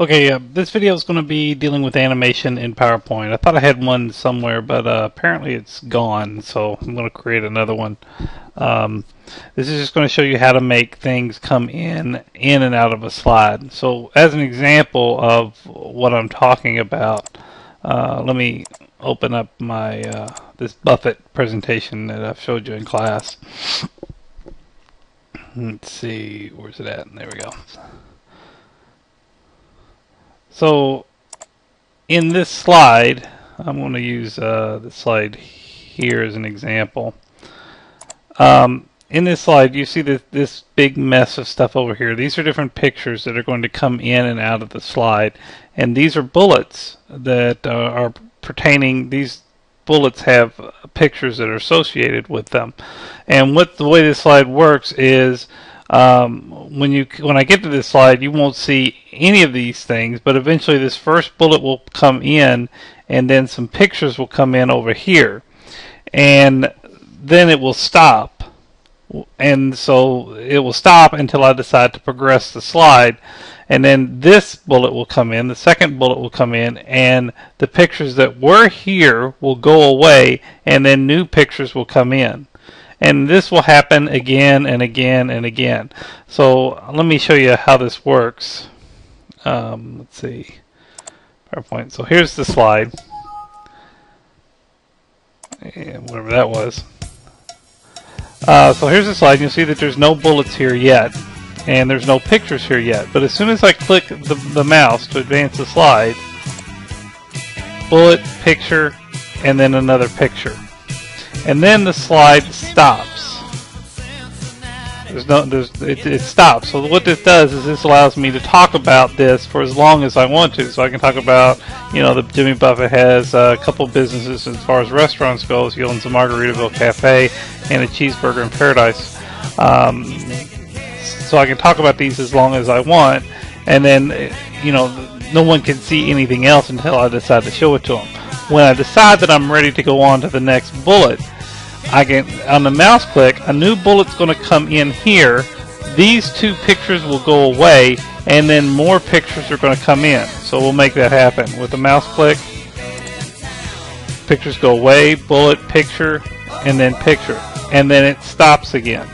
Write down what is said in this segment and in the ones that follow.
Okay, this video is going to be dealing with animation in PowerPoint. I thought I had one somewhere, but apparently it's gone, so I'm going to create another one. This is just going to show you how to make things come in and out of a slide. So as an example of what I'm talking about, let me open up my this Buffett presentation that I've showed you in class. Let's see, where's it at? There we go. So in this slide, I'm going to use this slide here as an example. In this slide, you see this big mess of stuff over here. These are different pictures that are going to come in and out of the slide. And these are bullets that are pertaining. These bullets have pictures that are associated with them. And the way this slide works is when I get to this slide, you won't see any of these things, but eventually this first bullet will come in, and then some pictures will come in over here, and then it will stop. And so it will stop until I decide to progress the slide, and then this bullet will come in, the second bullet will come in, and the pictures that were here will go away, and then new pictures will come in. And this will happen again and again and again. So let me show you how this works. Let's see, PowerPoint. So here's the slide, and whatever that was. So here's the slide. You'll see that there's no bullets here yet, and there's no pictures here yet. But as soon as I click the mouse to advance the slide, bullet, picture, and then another picture. And then the slide stops. It stops. So what this does is this allows me to talk about this for as long as I want to. So I can talk about, the Jimmy Buffett has a couple businesses as far as restaurants goes. He owns the Margaritaville Cafe and a Cheeseburger in Paradise. So I can talk about these as long as I want, and then no one can see anything else until I decide to show it to them. When I decide that I'm ready to go on to the next bullet, I can, on the mouse click, a new bullet's going to come in here. These two pictures will go away, and then more pictures are going to come in. So we'll make that happen. With the mouse click, pictures go away, bullet, picture, and then picture. And then it stops again.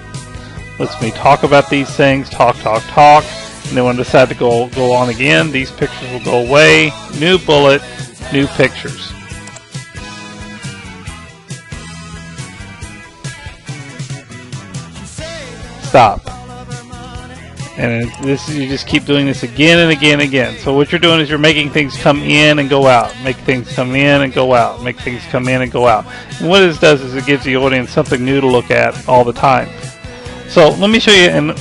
Lets me talk about these things, talk. And then when I decide to go on again, these pictures will go away, new bullet, new pictures. Stop. And you just keep doing this again and again and again. So what you're doing is you're making things come in and go out, make things come in and go out, make things come in and go out. And what this does is it gives the audience something new to look at all the time. So let me show you, and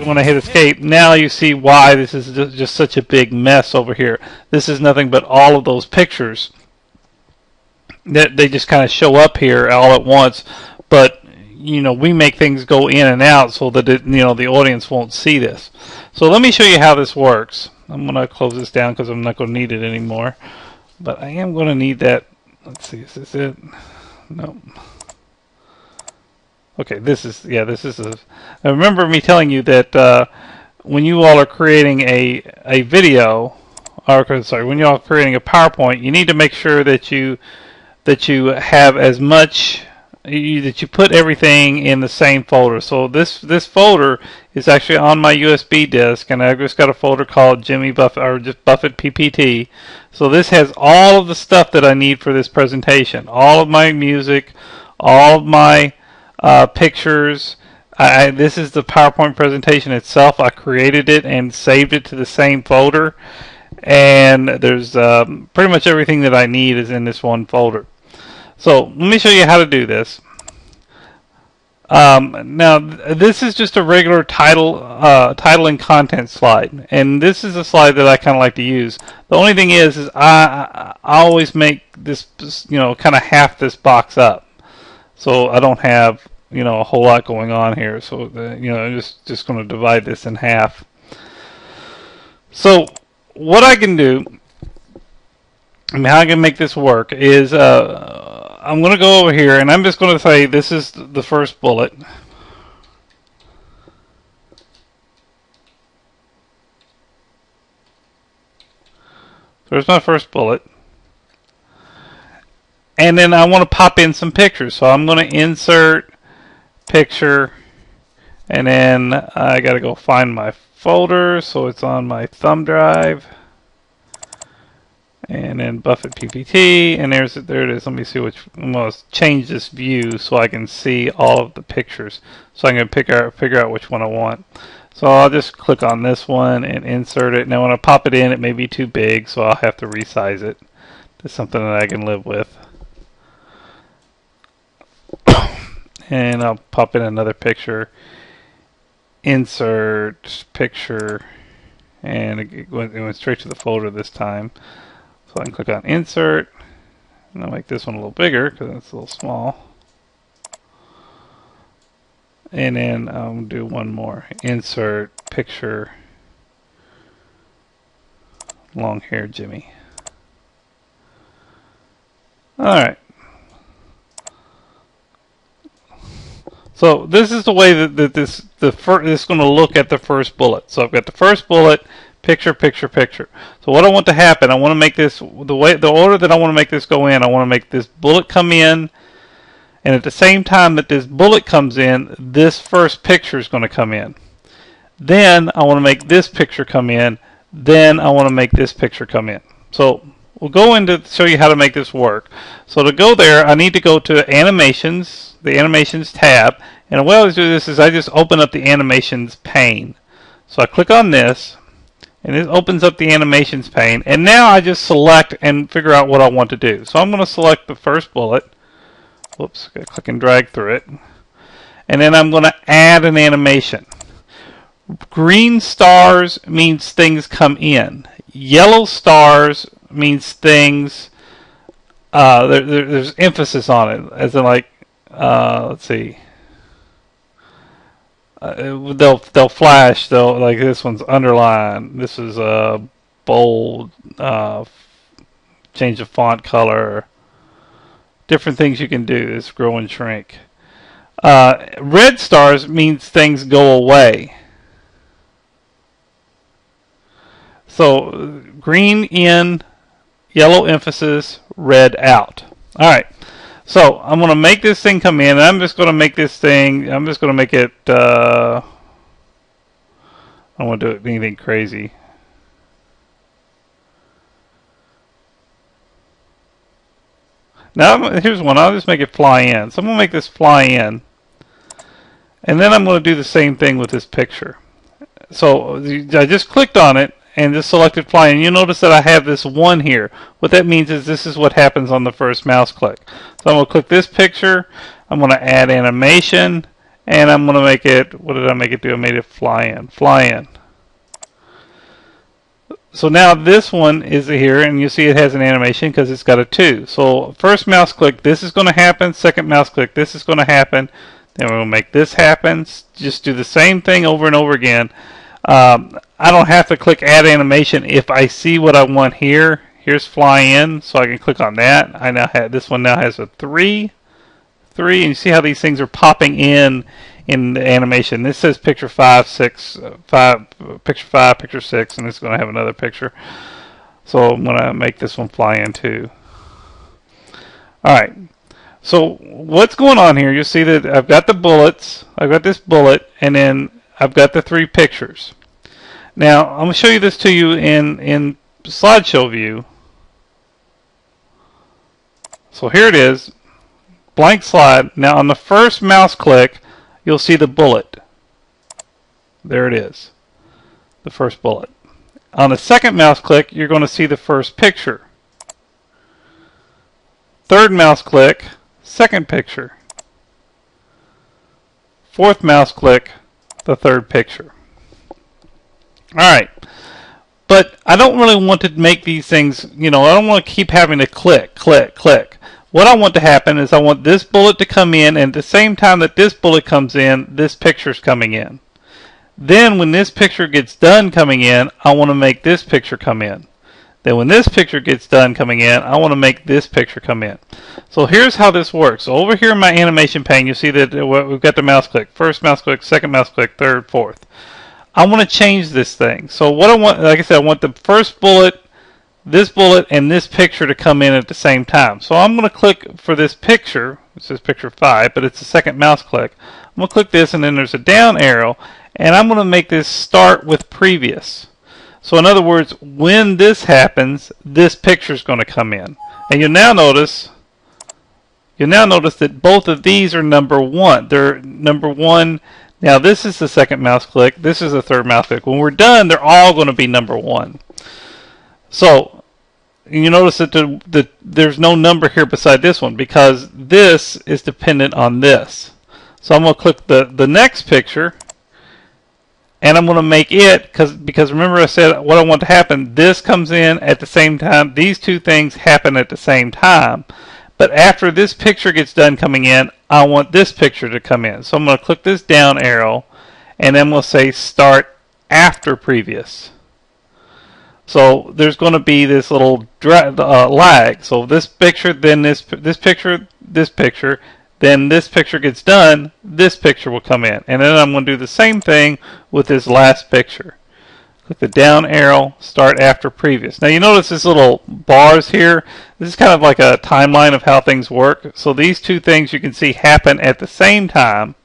when I hit escape, now you see why this is just such a big mess over here. This is nothing but all of those pictures that they just kind of show up here all at once, but we make things go in and out so that the audience won't see this. So let me show you how this works. I'm going to close this down because I'm not going to need it anymore, but I am going to need that. Let's see, is this it? No. Okay, this is I remember me telling you that when you all are creating a video, or sorry, when you all are creating a PowerPoint, you need to make sure that you have as much, that you put everything in the same folder. So this folder is actually on my USB disk, and I've just got a folder called Jimmy Buffett, or just Buffett PPT. So this has all of the stuff that I need for this presentation, all of my music, all of my pictures. This is the PowerPoint presentation itself. I created it and saved it to the same folder, and there's pretty much everything that I need is in this one folder. So let me show you how to do this. Now this is just a regular title and content slide, and this is a slide that I kind of like to use. The only thing is I always make this kind of half this box up, so I don't have a whole lot going on here. So I'm just going to divide this in half. So what I can do, how I can make this work is I'm going to go over here, and I'm just going to say this is the first bullet. There's my first bullet. And then I want to pop in some pictures. So I'm going to insert picture, and then I got to go find my folder. So it's on my thumb drive. And then Buffett PPT, and there it is. Let me see which. I'm going to change this view so I can see all of the pictures. So I can figure out which one I want. So I'll just click on this one and insert it. Now when I pop it in, it may be too big, so I'll have to resize it to something that I can live with. And I'll pop in another picture, insert picture, and it went straight to the folder this time. So I can click on insert, and I'll make this one a little bigger because it's a little small. And then I'll do one more, insert picture, long hair Jimmy. Alright. So this is the way that this is going to look at the first bullet. So I've got the first bullet, picture, picture, picture. So what I want to happen, I want to make this the order that I want to make this go in. I want to make this bullet come in, and at the same time that this bullet comes in, this first picture is going to come in. Then I want to make this picture come in. Then I want to make this picture come in. So we'll go into show you how to make this work. So to go there, I need to go to Animations, the Animations tab, and the way I always do this is I just open up the Animations pane. So I click on this, and it opens up the Animations pane, and now I just select and figure out what I want to do. So I'm going to select the first bullet. Whoops, gotta click and drag through it. And then I'm going to add an animation. Green stars means things come in. Yellow stars means things, there's emphasis on it, as in like, let's see, they'll flash, like this one's underlined, this is bold, change the font color, different things you can do, this grow and shrink. Red stars means things go away. So green in, yellow emphasis, red out. Alright, so I'm going to make this thing come in, and I'm just going to make this thing, I'm just going to make it, I don't want to do anything crazy. Now here's one, I'll just make it fly in. So I'm going to make this fly in, and then I'm going to do the same thing with this picture. So I just clicked on it, and just selected fly in. You'll notice that I have this 1 here. What that means is this is what happens on the first mouse click. So I'm going to click this picture, I'm going to add animation, and I'm going to make it, what did I make it do? I made it fly in. Fly in. So now this one is here, and you see it has an animation because it's got a 2. So first mouse click, this is going to happen. Second mouse click, this is going to happen. Then we're going to make this happen. Just do the same thing over and over again. I don't have to click add animation if I see what I want here. Here's fly in, so I can click on that. I now have this one now has a 3, and you see how these things are popping in the animation. This says picture 5, 6, 5, picture 5, picture 6, and it's going to have another picture. So I'm going to make this one fly in too. Alright, so what's going on here? You'll see that I've got the bullets, I've got this bullet, and then I've got the 3 pictures. Now, I'm going to show you this to you in slideshow view. So here it is, blank slide. Now on the first mouse click, you'll see the bullet. There it is, the first bullet. On the second mouse click, you're going to see the first picture. Third mouse click, second picture. Fourth mouse click, the third picture. Alright, but I don't really want to make these things, I don't want to keep having to click, click, click. What I want to happen is I want this bullet to come in, and at the same time that this bullet comes in, this picture's coming in. Then when this picture gets done coming in, I want to make this picture come in. Then when this picture gets done coming in, I want to make this picture come in. So here's how this works. So over here in my animation pane, you see that we've got the mouse click. First mouse click, second mouse click, third, fourth. I want to change this thing. So what I want, like I said, I want the first bullet, this bullet and this picture to come in at the same time. So I'm going to click for this picture. It says picture 5, but it's the second mouse click. I'm going to click this, and then there's a down arrow, and I'm going to make this start with previous. So in other words, when this happens, this picture is going to come in. And you'll now notice that both of these are number 1. They're number 1. Now this is the second mouse click. This is the third mouse click. When we're done, they're all going to be number 1. So you notice that there's no number here beside this one because this is dependent on this. So I'm going to click the next picture, and I'm going to make it, because remember I said what I want to happen, this comes in at the same time, these two things happen at the same time. But after this picture gets done coming in, I want this picture to come in. So I'm going to click this down arrow, and then we'll say start after previous. So there's going to be this little lag. So this picture, then this picture, then this picture gets done, this picture will come in. And then I'm going to do the same thing with this last picture. Click the down arrow, start after previous. Now you notice this little bars here. This is kind of like a timeline of how things work. So these two things you can see happen at the same time.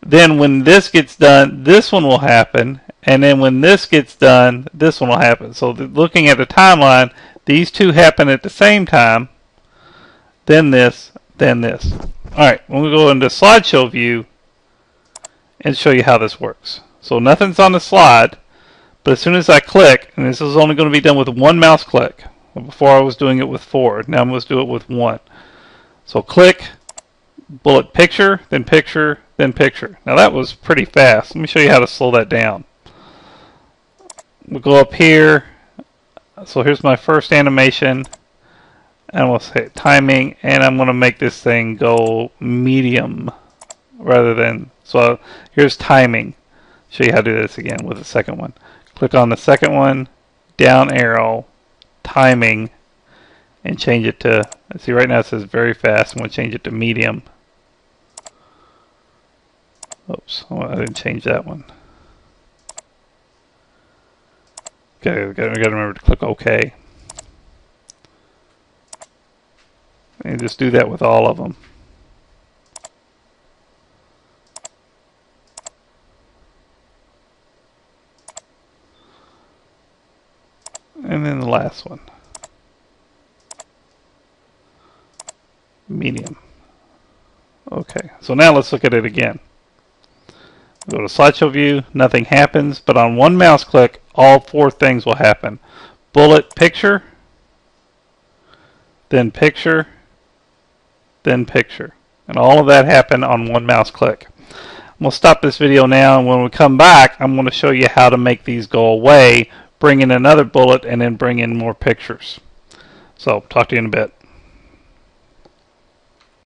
Then when this gets done, this one will happen. And then when this gets done, this one will happen. So looking at the timeline, these two happen at the same time. Then this, then this. Alright, we'll go into slideshow view and show you how this works. So nothing's on the slide, but as soon as I click, and this is only going to be done with one mouse click. Before I was doing it with 4. Now I'm going to do it with 1. So click, bullet picture, then picture, then picture. Now that was pretty fast. Let me show you how to slow that down. We'll go up here. So here's my first animation. And we'll say timing, and I'm going to make this thing go medium rather than, so here's timing. Show you how to do this again with the second one. Click on the second one, down arrow, timing, and change it to, see right now it says very fast. I'm going to change it to medium. Oops, I didn't change that one. Okay, we got to remember to click OK. And just do that with all of them. And then the last one. Medium. Okay, so now let's look at it again. Go to slideshow view, nothing happens, but on one mouse click, all 4 things will happen. Bullet picture, then picture, then picture. And all of that happened on one mouse click. We'll stop this video now, and when we come back, I'm going to show you how to make these go away, bring in another bullet, and then bring in more pictures. So, talk to you in a bit.